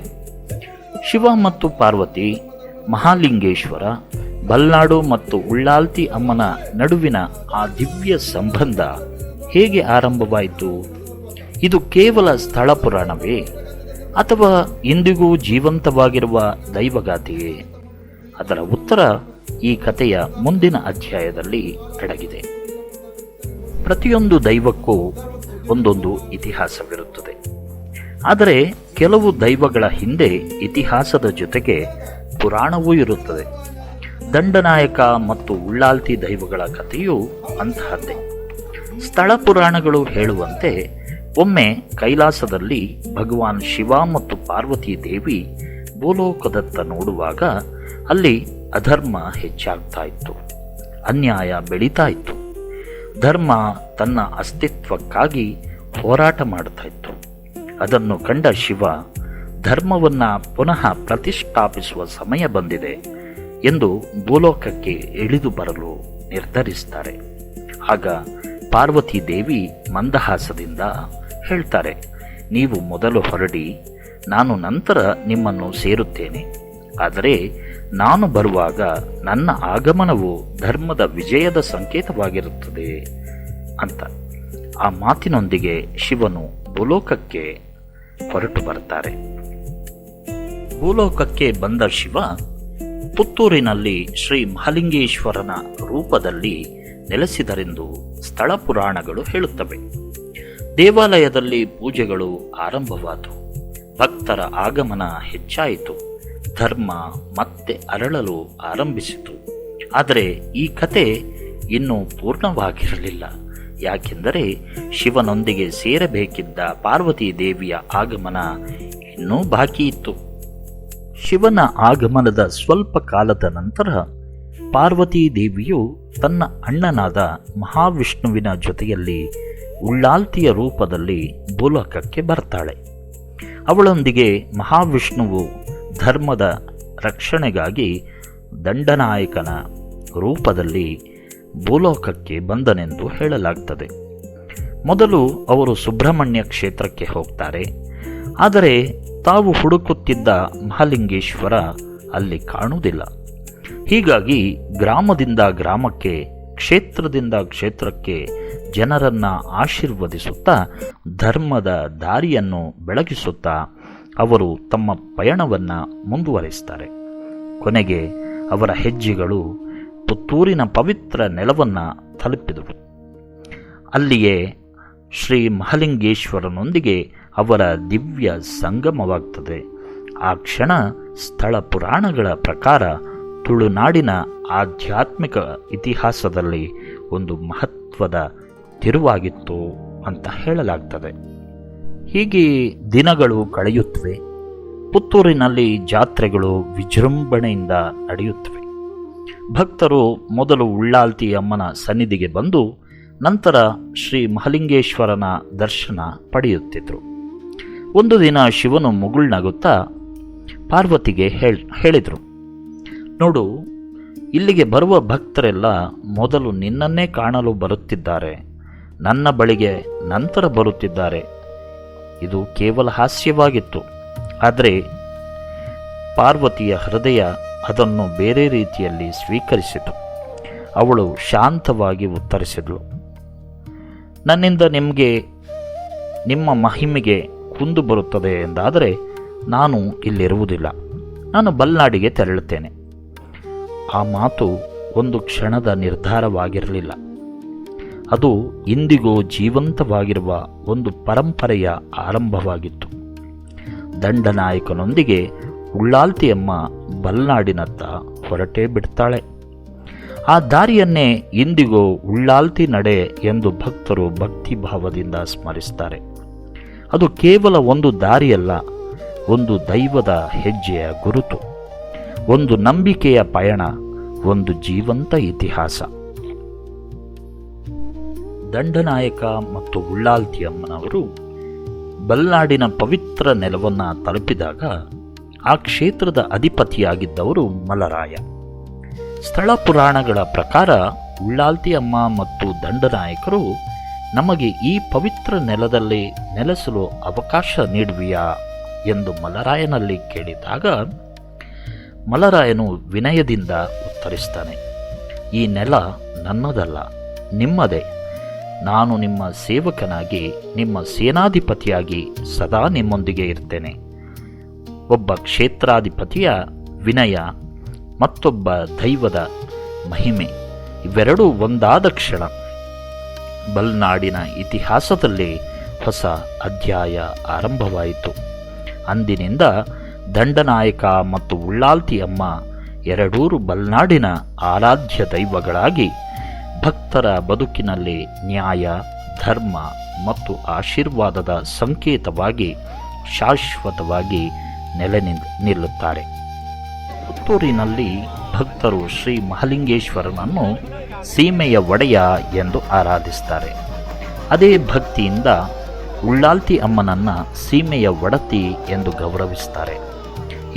ಶಿವ ಮತ್ತು ಪಾರ್ವತಿ, ಮಹಾಲಿಂಗೇಶ್ವರ, ಬಲ್ನಾಡು ಮತ್ತು ಉಳ್ಳಾಲ್ತಿ ಅಮ್ಮನ ನಡುವಿನ ಆ ದಿವ್ಯ ಸಂಬಂಧ ಹೇಗೆ ಆರಂಭವಾಯಿತು? ಇದು ಕೇವಲ ಸ್ಥಳ ಪುರಾಣವೇ ಅಥವಾ ಇಂದಿಗೂ ಜೀವಂತವಾಗಿರುವ ದೈವಗಾಥೆಯೇ? ಅದರ ಉತ್ತರ ಈ ಕಥೆಯ ಮುಂದಿನ ಅಧ್ಯಾಯದಲ್ಲಿ ಅಡಗಿದೆ. ಪ್ರತಿಯೊಂದು ದೈವಕ್ಕೂ ಒಂದೊಂದು ಇತಿಹಾಸವಿರುತ್ತದೆ. ಆದರೆ ಕೆಲವು ದೈವಗಳ ಹಿಂದೆ ಇತಿಹಾಸದ ಜೊತೆಗೆ ಪುರಾಣವೂ ಇರುತ್ತದೆ. ದಂಡನಾಯಕ ಮತ್ತು ಉಳ್ಳಾಲ್ತಿ ದೈವಗಳ ಕಥೆಯೂ ಅಂತಹದ್ದೇ. ಸ್ಥಳ ಪುರಾಣಗಳು ಹೇಳುವಂತೆ ಒಮ್ಮೆ ಕೈಲಾಸದಲ್ಲಿ ಭಗವಾನ್ ಶಿವ ಮತ್ತು ಪಾರ್ವತಿ ದೇವಿ ಭೂಲೋಕದತ್ತ ನೋಡುವಾಗ ಅಲ್ಲಿ ಅಧರ್ಮ ಹೆಚ್ಚಾಗ್ತಾ ಇತ್ತು, ಅನ್ಯಾಯ ಬೆಳೀತಾ ಇತ್ತು. ಧರ್ಮ ತನ್ನ ಅಸ್ತಿತ್ವಕ್ಕಾಗಿ ಹೋರಾಟ ಮಾಡ್ತಾ ಇತ್ತು. ಅದನ್ನು ಕಂಡ ಶಿವ ಧರ್ಮವನ್ನ ಪುನಃ ಪ್ರತಿಷ್ಠಾಪಿಸುವ ಸಮಯ ಬಂದಿದೆ ಎಂದು ಭೂಲೋಕಕ್ಕೆ ಇಳಿದು ಬರಲು ನಿರ್ಧರಿಸ್ತಾರೆ. ಆಗ ಪಾರ್ವತಿ ದೇವಿ ಮಂದಹಾಸದಿಂದ ಹೇಳ್ತಾರೆ, ನೀವು ಮೊದಲು ಹೊರಡಿ, ನಾನು ನಂತರ ನಿಮ್ಮನ್ನು ಸೇರುತ್ತೇನೆ. ಆದರೆ ನಾನು ಬರುವಾಗ ನನ್ನ ಆಗಮನವು ಧರ್ಮದ ವಿಜಯದ ಸಂಕೇತವಾಗಿರುತ್ತದೆ ಅಂತ. ಆ ಮಾತಿನೊಂದಿಗೆ ಶಿವನು ಭೂಲೋಕಕ್ಕೆ ಹೊರಟು ಬರ್ತಾರೆ. ಭೂಲೋಕಕ್ಕೆ ಬಂದ ಶಿವ ಪುತ್ತೂರಿನಲ್ಲಿ ಶ್ರೀ ಮಹಾಲಿಂಗೇಶ್ವರನ ರೂಪದಲ್ಲಿ ನೆಲೆಸಿದರೆಂದು ಸ್ಥಳ ಪುರಾಣಗಳು ಹೇಳುತ್ತವೆ. ದೇವಾಲಯದಲ್ಲಿ ಪೂಜೆಗಳು ಆರಂಭವಾದವು, ಭಕ್ತರ ಆಗಮನ ಹೆಚ್ಚಾಯಿತು, ಧರ್ಮ ಮತ್ತೆ ಅರಳಲು ಆರಂಭಿಸಿತು. ಆದರೆ ಈ ಕತೆ ಇನ್ನೂ ಪೂರ್ಣವಾಗಿರಲಿಲ್ಲ. ಯಾಕೆಂದರೆ ಶಿವನೊಂದಿಗೆ ಸೇರಬೇಕಿದ್ದ ಪಾರ್ವತಿ ದೇವಿಯ ಆಗಮನ ಇನ್ನೂ ಬಾಕಿ ಇತ್ತು. ಶಿವನ ಆಗಮನದ ಸ್ವಲ್ಪ ಕಾಲದ ನಂತರ ಪಾರ್ವತಿ ದೇವಿಯು ತನ್ನ ಅಣ್ಣನಾದ ಮಹಾವಿಷ್ಣುವಿನ ಜೊತೆಯಲ್ಲಿ ಉಳ್ಳಾಲ್ತಿಯ ರೂಪದಲ್ಲಿ ಭೂಲೋಕಕ್ಕೆ ಬರ್ತಾಳೆ. ಅವಳೊಂದಿಗೆ ಮಹಾವಿಷ್ಣುವು ಧರ್ಮದ ರಕ್ಷಣೆಗಾಗಿ ದಂಡನಾಯಕನ ರೂಪದಲ್ಲಿ ಭೂಲೋಕಕ್ಕೆ ಬಂದನೆಂದು ಹೇಳಲಾಗ್ತದೆ. ಮೊದಲು ಅವರು ಸುಬ್ರಹ್ಮಣ್ಯ ಕ್ಷೇತ್ರಕ್ಕೆ ಹೋಗ್ತಾರೆ. ಆದರೆ ತಾವು ಹುಡುಕುತ್ತಿದ್ದ ಮಹಾಲಿಂಗೇಶ್ವರ ಅಲ್ಲಿ ಕಾಣುವುದಿಲ್ಲ. ಹೀಗಾಗಿ ಗ್ರಾಮದಿಂದ ಗ್ರಾಮಕ್ಕೆ, ಕ್ಷೇತ್ರದಿಂದ ಕ್ಷೇತ್ರಕ್ಕೆ ಜನರನ್ನ ಆಶೀರ್ವದಿಸುತ್ತಾ ಧರ್ಮದ ದಾರಿಯನ್ನು ಬೆಳಗಿಸುತ್ತಾ ಅವರು ತಮ್ಮ ಪಯಣವನ್ನ ಮುಂದುವರಿಸ್ತಾರೆ. ಕೊನೆಗೆ ಅವರ ಹೆಜ್ಜೆಗಳು ಪುತ್ತೂರಿನ ಪವಿತ್ರ ನೆಲವನ್ನ ತಲುಪಿದವು. ಅಲ್ಲಿಯೇ ಶ್ರೀ ಮಹಾಲಿಂಗೇಶ್ವರನೊಂದಿಗೆ ಅವರ ದಿವ್ಯ ಸಂಗಮವಾಗ್ತದೆ. ಆ ಕ್ಷಣ ಸ್ಥಳ ಪುರಾಣಗಳ ಪ್ರಕಾರ ತುಳುನಾಡಿನ ಆಧ್ಯಾತ್ಮಿಕ ಇತಿಹಾಸದಲ್ಲಿ ಒಂದು ಮಹತ್ವದ ತಿರುವಾಗಿತ್ತು ಅಂತ ಹೇಳಲಾಗ್ತದೆ. ಹೀಗೆ ದಿನಗಳು ಕಳೆಯುತ್ತವೆ. ಪುತ್ತೂರಿನಲ್ಲಿ ಜಾತ್ರೆಗಳು ವಿಜೃಂಭಣೆಯಿಂದ ನಡೆಯುತ್ತವೆ. ಭಕ್ತರು ಮೊದಲು ಉಳ್ಳಾಲ್ತಿ ಅಮ್ಮನ ಸನ್ನಿಧಿಗೆ ಬಂದು ನಂತರ ಶ್ರೀ ಮಹಾಲಿಂಗೇಶ್ವರನ ದರ್ಶನ ಪಡೆಯುತ್ತಿದ್ದರು. ಒಂದು ದಿನ ಶಿವನು ಮುಗುಳ್ನಗುತ್ತಾ ಪಾರ್ವತಿಗೆ ಹೇಳಿದರು, ನೋಡು, ಇಲ್ಲಿಗೆ ಬರುವ ಭಕ್ತರೆಲ್ಲ ಮೊದಲು ನಿನ್ನನ್ನೇ ಕಾಣಲು ಬರುತ್ತಿದ್ದಾರೆ, ನನ್ನ ಬಳಿಗೆ ನಂತರ ಬರುತ್ತಿದ್ದಾರೆ. ಇದು ಕೇವಲ ಹಾಸ್ಯವಾಗಿತ್ತು. ಆದರೆ ಪಾರ್ವತಿಯ ಹೃದಯ ಅದನ್ನು ಬೇರೆ ರೀತಿಯಲ್ಲಿ ಸ್ವೀಕರಿಸಿತು. ಅವಳು ಶಾಂತವಾಗಿ ಉತ್ತರಿಸಿದಳು, ನನ್ನಿಂದ ನಿಮ್ಮ ಮಹಿಮೆಗೆ ಕುಂದು ಬರುತ್ತದೆ ಎಂದಾದರೆ ನಾನು ಇಲ್ಲಿರುವುದಿಲ್ಲ. ನಾನು ಬಲ್ನಾಡಿಗೆ ತೆರಳುತ್ತೇನೆ. ಆ ಮಾತು ಒಂದು ಕ್ಷಣದ ನಿರ್ಧಾರವಾಗಿರಲಿಲ್ಲ. ಅದು ಇಂದಿಗೂ ಜೀವಂತವಾಗಿರುವ ಒಂದು ಪರಂಪರೆಯ ಆರಂಭವಾಗಿತ್ತು. ದಂಡನಾಯಕನೊಂದಿಗೆ ಉಳ್ಳಾಲ್ತಿಯಮ್ಮ ಬಲ್ನಾಡಿನತ್ತ ಹೊರಟೇ ಬಿಡ್ತಾಳೆ. ಆ ದಾರಿಯನ್ನೇ ಇಂದಿಗೂ ಉಳ್ಳಾಲ್ತಿ ನಡೆ ಎಂದು ಭಕ್ತರು ಭಕ್ತಿಭಾವದಿಂದ ಸ್ಮರಿಸ್ತಾರೆ. ಅದು ಕೇವಲ ಒಂದು ದಾರಿಯಲ್ಲ, ಒಂದು ದೈವದ ಹೆಜ್ಜೆಯ ಗುರುತು, ಒಂದು ನಂಬಿಕೆಯ ಪಯಣ, ಒಂದು ಜೀವಂತ ಇತಿಹಾಸ. ದಂಡನಾಯಕ ಮತ್ತು ಉಳ್ಳಾಲ್ತಿಯಮ್ಮನವರು ಬಲ್ನಾಡಿನ ಪವಿತ್ರ ನೆಲವನ್ನು ತಲುಪಿದಾಗ ಆ ಕ್ಷೇತ್ರದ ಅಧಿಪತಿಯಾಗಿದ್ದವರು ಮಲರಾಯ. ಸ್ಥಳ ಪುರಾಣಗಳ ಪ್ರಕಾರ ಉಳ್ಳಾಲ್ತಿಯಮ್ಮ ಮತ್ತು ದಂಡನಾಯಕರು ನಮಗೆ ಈ ಪವಿತ್ರ ನೆಲದಲ್ಲಿ ನೆಲೆಸಲು ಅವಕಾಶ ನೀಡುವಿಯಾ ಎಂದು ಮಲರಾಯನಲ್ಲಿ ಕೇಳಿದಾಗ ಮಲರಾಯನು ವಿನಯದಿಂದ ಉತ್ತರಿಸ್ತಾನೆ, ಈ ನೆಲ ನನ್ನದಲ್ಲ, ನಿಮ್ಮದೇ. ನಾನು ನಿಮ್ಮ ಸೇವಕನಾಗಿ, ನಿಮ್ಮ ಸೇನಾಧಿಪತಿಯಾಗಿ ಸದಾ ನಿಮ್ಮೊಂದಿಗೆ ಇರ್ತೇನೆ. ಒಬ್ಬ ಕ್ಷೇತ್ರಾಧಿಪತಿಯ ವಿನಯ, ಮತ್ತೊಬ್ಬ ದೈವದ ಮಹಿಮೆ, ಇವೆರಡೂ ಒಂದಾದ ಕ್ಷಣ ಬಲ್ನಾಡಿನ ಇತಿಹಾಸದಲ್ಲಿ ಹೊಸ ಅಧ್ಯಾಯ ಆರಂಭವಾಯಿತು. ಅಂದಿನಿಂದ ದಂಡನಾಯಕ ಮತ್ತು ಉಳ್ಳಾಲ್ತಿಯಮ್ಮ ಎರಡೂರು ಬಲ್ನಾಡಿನ ಆರಾಧ್ಯ ದೈವಗಳಾಗಿ ಭಕ್ತರ ಬದುಕಿನಲ್ಲಿ ನ್ಯಾಯ, ಧರ್ಮ ಮತ್ತು ಆಶೀರ್ವಾದದ ಸಂಕೇತವಾಗಿ ಶಾಶ್ವತವಾಗಿ ನೆಲೆ ನಿಲ್ಲುತ್ತಾರೆ. ಪುತ್ತೂರಿನಲ್ಲಿ ಭಕ್ತರು ಶ್ರೀ ಮಹಾಲಿಂಗೇಶ್ವರನನ್ನು ಸೀಮೆಯ ಒಡೆಯ ಎಂದು ಆರಾಧಿಸ್ತಾರೆ. ಅದೇ ಭಕ್ತಿಯಿಂದ ಉಳ್ಳಾಲ್ತಿ ಅಮ್ಮನನ್ನ ಸೀಮೆಯ ಒಡತಿ ಎಂದು ಗೌರವಿಸ್ತಾರೆ.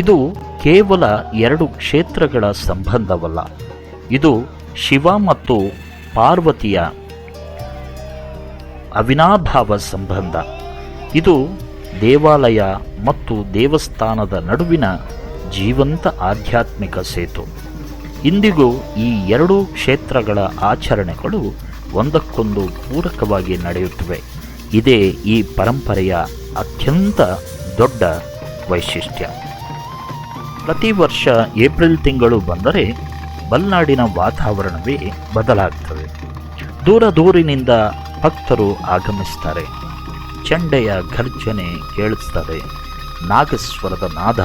ಇದು ಕೇವಲ ಎರಡು ಕ್ಷೇತ್ರಗಳ ಸಂಬಂಧವಲ್ಲ, ಇದು ಶಿವ ಮತ್ತು ಪಾರ್ವತಿಯ ಅವಿನಾಭಾವ ಸಂಬಂಧ. ಇದು ದೇವಾಲಯ ಮತ್ತು ದೇವಸ್ಥಾನದ ನಡುವಿನ ಜೀವಂತ ಆಧ್ಯಾತ್ಮಿಕ ಸೇತು. ಇಂದಿಗೂ ಈ ಎರಡೂ ಕ್ಷೇತ್ರಗಳ ಆಚರಣೆಗಳು ಒಂದಕ್ಕೊಂದು ಪೂರಕವಾಗಿ ನಡೆಯುತ್ತವೆ. ಇದೇ ಈ ಪರಂಪರೆಯ ಅತ್ಯಂತ ದೊಡ್ಡ ವೈಶಿಷ್ಟ್ಯ. ಪ್ರತಿ ವರ್ಷ ಏಪ್ರಿಲ್ ತಿಂಗಳು ಬಂದರೆ ಬಲ್ನಾಡಿನ ವಾತಾವರಣವೇ ಬದಲಾಗ್ತದೆ. ದೂರ ದೂರಿನಿಂದ ಭಕ್ತರು ಆಗಮಿಸ್ತಾರೆ. ಚಂಡೆಯ ಘರ್ಜನೆ ಕೇಳಿಸ್ತದೆ, ನಾಗಸ್ವರದ ನಾದ,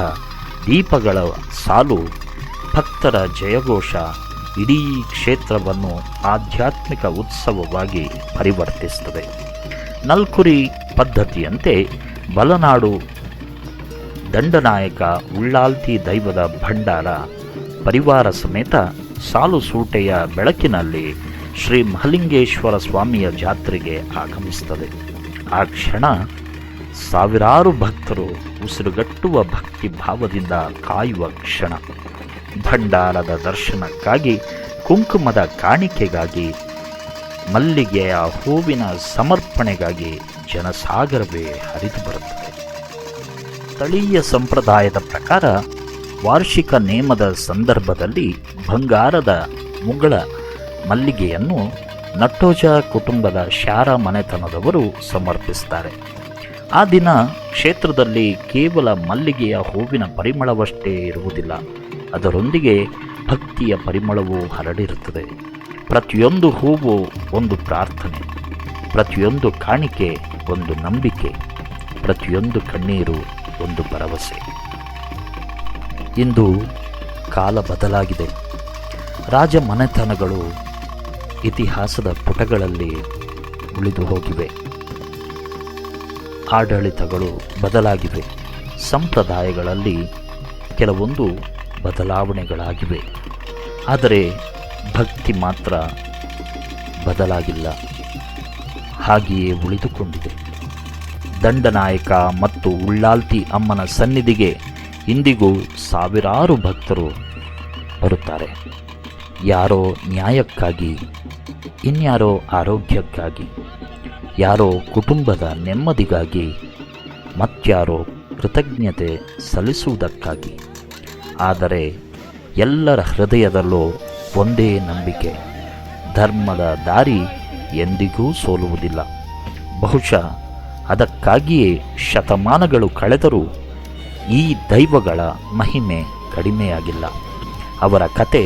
ದೀಪಗಳ ಸಾಲು, ಭಕ್ತರ ಜಯಘೋಷ ಇಡೀ ಕ್ಷೇತ್ರವನ್ನು ಆಧ್ಯಾತ್ಮಿಕ ಉತ್ಸವವಾಗಿ ಪರಿವರ್ತಿಸುತ್ತದೆ. ನಲ್ಕುರಿ ಪದ್ಧತಿಯಂತೆ ಬಲನಾಡು ದಂಡನಾಯಕ ಉಳ್ಳಾಲ್ತಿ ದೈವದ ಭಂಡಾರ ಪರಿವಾರ ಸಮೇತ ಸಾಲು ಸೂಟೆಯ ಬೆಳಕಿನಲ್ಲಿ ಶ್ರೀ ಮಹಾಲಿಂಗೇಶ್ವರ ಸ್ವಾಮಿಯ ಜಾತ್ರೆಗೆ ಆಗಮಿಸುತ್ತದೆ. ಆ ಕ್ಷಣ ಸಾವಿರಾರು ಭಕ್ತರು ಉಸಿರುಗಟ್ಟುವ ಭಕ್ತಿ ಭಾವದಿಂದ ಕಾಯುವ ಕ್ಷಣ. ಭಂಡಾರದ ದರ್ಶನಕ್ಕಾಗಿ, ಕುಂಕುಮದ ಕಾಣಿಕೆಗಾಗಿ, ಮಲ್ಲಿಗೆಯ ಹೂವಿನ ಸಮರ್ಪಣೆಗಾಗಿ ಜನಸಾಗರವೇ ಹರಿದು ಬರುತ್ತದೆ. ಸ್ಥಳೀಯ ಸಂಪ್ರದಾಯದ ಪ್ರಕಾರ ವಾರ್ಷಿಕ ನೇಮದ ಸಂದರ್ಭದಲ್ಲಿ ಬಂಗಾರದ ಮುಗಳ ಮಲ್ಲಿಗೆಯನ್ನು ನಟ್ಟೋಜ ಕುಟುಂಬದ ಶಾರ ಮನೆತನದವರು ಸಮರ್ಪಿಸುತ್ತಾರೆ. ಆ ದಿನ ಕ್ಷೇತ್ರದಲ್ಲಿ ಕೇವಲ ಮಲ್ಲಿಗೆಯ ಹೂವಿನ ಪರಿಮಳವಷ್ಟೇ ಇರುವುದಿಲ್ಲ, ಅದರೊಂದಿಗೆ ಭಕ್ತಿಯ ಪರಿಮಳವೂ ಹರಡಿರುತ್ತದೆ. ಪ್ರತಿಯೊಂದು ಹೂವು ಒಂದು ಪ್ರಾರ್ಥನೆ, ಪ್ರತಿಯೊಂದು ಕಾಣಿಕೆ ಒಂದು ನಂಬಿಕೆ, ಪ್ರತಿಯೊಂದು ಕಣ್ಣೀರು ಒಂದು ಭರವಸೆ. ಇಂದು ಕಾಲ ಬದಲಾಗಿದೆ. ರಾಜ ಮನೆತನಗಳು ಇತಿಹಾಸದ ಪುಟಗಳಲ್ಲಿ ಉಳಿದು ಹೋಗಿವೆ. ಆಡಳಿತಗಳು ಬದಲಾಗಿವೆ. ಸಂಪ್ರದಾಯಗಳಲ್ಲಿ ಕೆಲವೊಂದು ಬದಲಾವಣೆಗಳಾಗಿವೆ. ಆದರೆ ಭಕ್ತಿ ಮಾತ್ರ ಬದಲಾಗಿಲ್ಲ, ಹಾಗೆಯೇ ಉಳಿದುಕೊಂಡಿದೆ. ದಂಡನಾಯಕ ಮತ್ತು ಉಳ್ಳಾಲ್ತಿ ಅಮ್ಮನ ಸನ್ನಿಧಿಗೆ ಇಂದಿಗೂ ಸಾವಿರಾರು ಭಕ್ತರು ಬರುತ್ತಾರೆ. ಯಾರೋ ನ್ಯಾಯಕ್ಕಾಗಿ, ಇನ್ಯಾರೋ ಆರೋಗ್ಯಕ್ಕಾಗಿ, ಯಾರೋ ಕುಟುಂಬದ ನೆಮ್ಮದಿಗಾಗಿ, ಮತ್ಯಾರೋ ಕೃತಜ್ಞತೆ ಸಲ್ಲಿಸುವುದಕ್ಕಾಗಿ. ಆದರೆ ಎಲ್ಲರ ಹೃದಯದಲ್ಲೂ ಒಂದೇ ನಂಬಿಕೆ: ಧರ್ಮದ ದಾರಿ ಎಂದಿಗೂ ಸೋಲುವುದಿಲ್ಲ. ಬಹುಶಃ ಅದಕ್ಕಾಗಿಯೇ ಶತಮಾನಗಳು ಕಳೆದರೂ ಈ ದೈವಗಳ ಮಹಿಮೆ ಕಡಿಮೆಯಾಗಿಲ್ಲ. ಅವರ ಕತೆ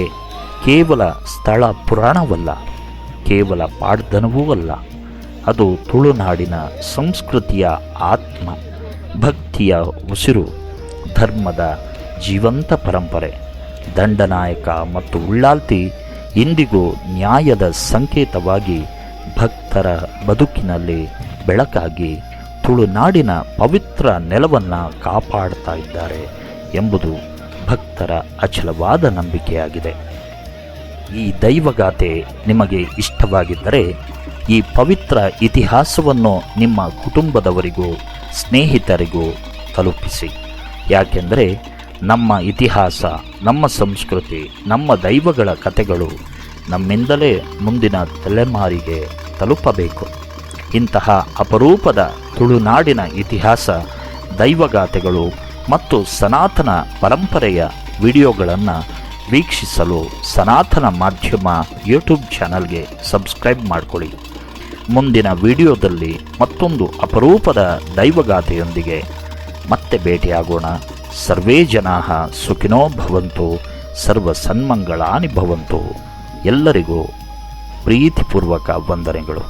ಕೇವಲ ಸ್ಥಳ ಪುರಾಣವಲ್ಲ, ಕೇವಲ ಪಾಡ್ದನವೂ ಅಲ್ಲ. ಅದು ತುಳುನಾಡಿನ ಸಂಸ್ಕೃತಿಯ ಆತ್ಮ, ಭಕ್ತಿಯ ಉಸಿರು, ಧರ್ಮದ ಜೀವಂತ ಪರಂಪರೆ. ದಂಡನಾಯಕ ಮತ್ತು ಉಳ್ಳಾಲ್ತಿ ಇಂದಿಗೂ ನ್ಯಾಯದ ಸಂಕೇತವಾಗಿ, ಭಕ್ತರ ಬದುಕಿನಲ್ಲಿ ಬೆಳಕಾಗಿ, ತುಳುನಾಡಿನ ಪವಿತ್ರ ನೆಲವನ್ನು ಕಾಪಾಡ್ತಾ ಇದ್ದಾರೆ ಎಂಬುದು ಭಕ್ತರ ಅಚಲವಾದ ನಂಬಿಕೆಯಾಗಿದೆ. ಈ ದೈವಗಾಥೆ ನಿಮಗೆ ಇಷ್ಟವಾಗಿದ್ದರೆ ಈ ಪವಿತ್ರ ಇತಿಹಾಸವನ್ನು ನಿಮ್ಮ ಕುಟುಂಬದವರಿಗೂ ಸ್ನೇಹಿತರಿಗೂ ತಲುಪಿಸಿ. ಯಾಕೆಂದರೆ ನಮ್ಮ ಇತಿಹಾಸ, ನಮ್ಮ ಸಂಸ್ಕೃತಿ, ನಮ್ಮ ದೈವಗಳ ಕಥೆಗಳು ನಮ್ಮಿಂದಲೇ ಮುಂದಿನ ತಲೆಮಾರಿಗೆ ತಲುಪಬೇಕು. ಇಂತಹ ಅಪರೂಪದ ತುಳುನಾಡಿನ ಇತಿಹಾಸ, ದೈವಗಾಥೆಗಳು ಮತ್ತು ಸನಾತನ ಪರಂಪರೆಯ ವಿಡಿಯೋಗಳನ್ನು ವೀಕ್ಷಿಸಲು ಸನಾತನ ಮಾಧ್ಯಮ ಯೂಟ್ಯೂಬ್ ಚಾನಲ್ಗೆ ಸಬ್ಸ್ಕ್ರೈಬ್ ಮಾಡಿಕೊಳ್ಳಿ. ಮುಂದಿನ ವಿಡಿಯೋದಲ್ಲಿ ಮತ್ತೊಂದು ಅಪರೂಪದ ದೈವಗಾಥೆಯೊಂದಿಗೆ ಮತ್ತೆ ಭೇಟಿಯಾಗೋಣ. ಸರ್ವೇ ಜನಾಃ ಸುಖಿನೋ ಭವಂತು, ಸರ್ವ ಸನ್ಮಂಗಳಾನಿ ಭವಂತು. ಎಲ್ಲರಿಗೂ ಪ್ರೀತಿಪೂರ್ವಕ ವಂದನೆಗಳು.